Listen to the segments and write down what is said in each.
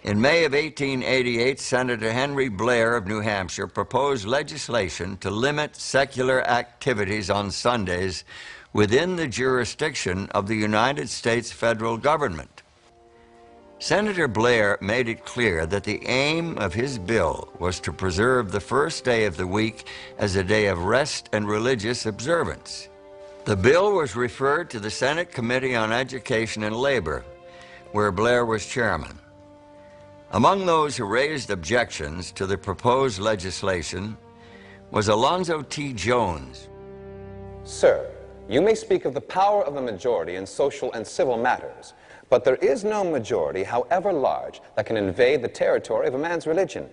In May of 1888, Senator Henry Blair of New Hampshire proposed legislation to limit secular activities on Sundays within the jurisdiction of the United States federal government. Senator Blair made it clear that the aim of his bill was to preserve the first day of the week as a day of rest and religious observance. The bill was referred to the Senate Committee on Education and Labor, where Blair was chairman. Among those who raised objections to the proposed legislation was Alonzo T. Jones. Sir, you may speak of the power of the majority in social and civil matters, but there is no majority, however large, that can invade the territory of a man's religion.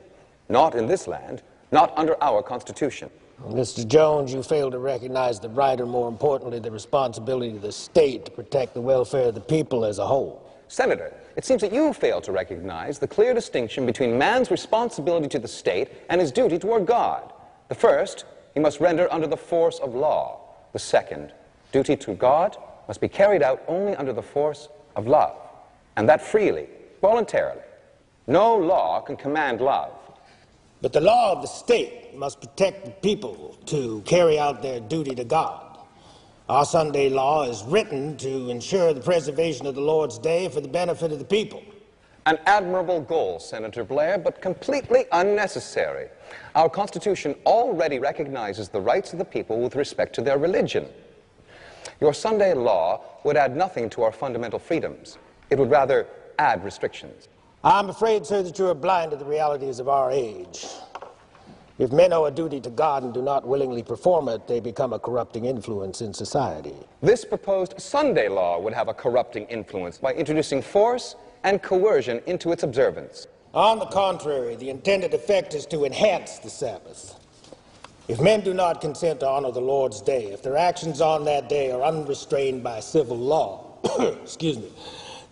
Not in this land, not under our Constitution. Mr. Jones, you fail to recognize the right, or more importantly, the responsibility of the state to protect the welfare of the people as a whole. Senator, it seems that you fail to recognize the clear distinction between man's responsibility to the state and his duty toward God. The first, he must render under the force of law. The second, duty to God, must be carried out only under the force of love, and that freely, voluntarily. No law can command love. But the law of the state must protect the people to carry out their duty to God. Our Sunday law is written to ensure the preservation of the Lord's Day for the benefit of the people. An admirable goal, Senator Blair, but completely unnecessary. Our Constitution already recognizes the rights of the people with respect to their religion. Your Sunday law would add nothing to our fundamental freedoms. It would rather add restrictions. I'm afraid, sir, that you are blind to the realities of our age. If men owe a duty to God and do not willingly perform it, they become a corrupting influence in society. This proposed Sunday law would have a corrupting influence by introducing force and coercion into its observance. On the contrary, the intended effect is to enhance the Sabbath. If men do not consent to honor the Lord's Day, if their actions on that day are unrestrained by civil law, excuse me,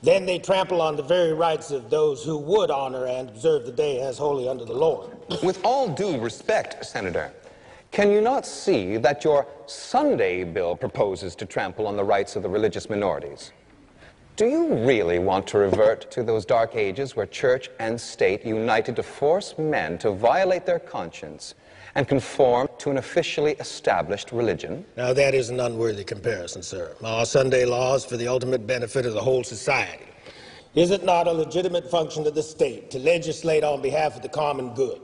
then they trample on the very rights of those who would honor and observe the day as holy unto the Lord. With all due respect, Senator, can you not see that your Sunday bill proposes to trample on the rights of the religious minorities? Do you really want to revert to those dark ages where church and state united to force men to violate their conscience and conform to an officially established religion? Now, that is an unworthy comparison, sir. Our Sunday law is for the ultimate benefit of the whole society. Is it not a legitimate function of the state to legislate on behalf of the common good?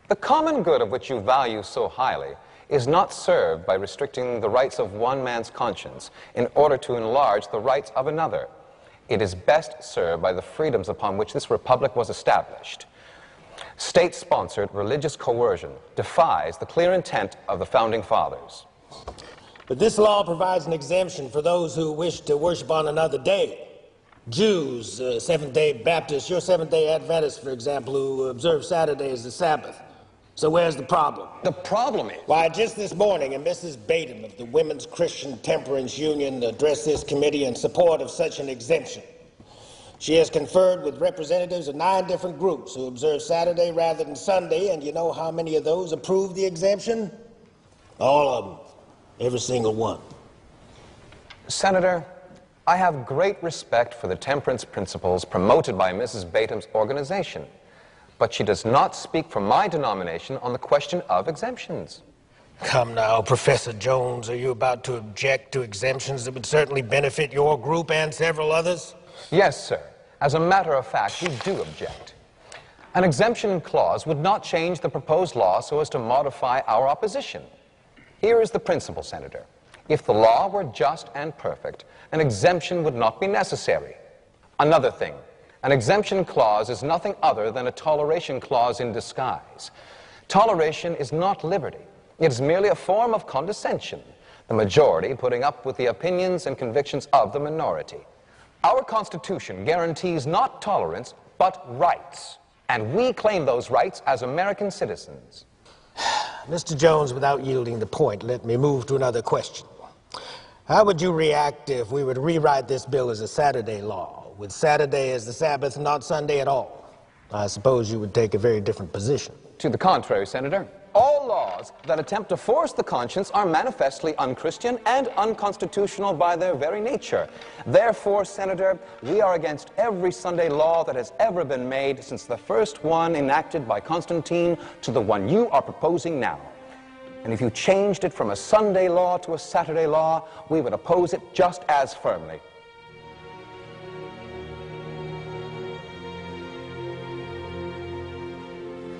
The common good of which you value so highly is not served by restricting the rights of one man's conscience in order to enlarge the rights of another. It is best served by the freedoms upon which this republic was established. State-sponsored religious coercion defies the clear intent of the Founding Fathers. But this law provides an exemption for those who wish to worship on another day. Jews, Seventh-day Baptists, your Seventh-day Adventists, for example, who observe Saturday as the Sabbath. So where's the problem? The problem is... Why, just this morning, a Mrs. Batum of the Women's Christian Temperance Union addressed this committee in support of such an exemption. She has conferred with representatives of 9 different groups who observe Saturday rather than Sunday, and you know how many of those approved the exemption? All of them. Every single one. Senator, I have great respect for the temperance principles promoted by Mrs. Batum's organization, but she does not speak for my denomination on the question of exemptions. Come now, Professor Jones, are you about to object to exemptions that would certainly benefit your group and several others? Yes, sir. As a matter of fact, we do object. An exemption clause would not change the proposed law so as to modify our opposition. Here is the principle, Senator. If the law were just and perfect, an exemption would not be necessary. Another thing, an exemption clause is nothing other than a toleration clause in disguise. Toleration is not liberty. It is merely a form of condescension, the majority putting up with the opinions and convictions of the minority. Our Constitution guarantees not tolerance, but rights, and we claim those rights as American citizens. Mr. Jones, without yielding the point, let me move to another question. How would you react if we were to rewrite this bill as a Saturday law, with Saturday as the Sabbath, not Sunday at all? I suppose you would take a very different position. To the contrary, Senator. All laws that attempt to force the conscience are manifestly unchristian and unconstitutional by their very nature. Therefore, Senator, we are against every Sunday law that has ever been made since the first one enacted by Constantine to the one you are proposing now. And if you changed it from a Sunday law to a Saturday law, we would oppose it just as firmly.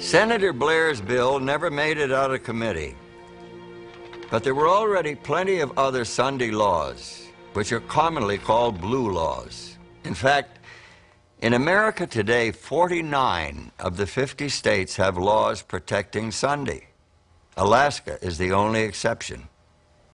Senator Blair's bill never made it out of committee, but there were already plenty of other Sunday laws, which are commonly called blue laws. In fact, in America today, 49 of the 50 states have laws protecting Sunday. Alaska is the only exception.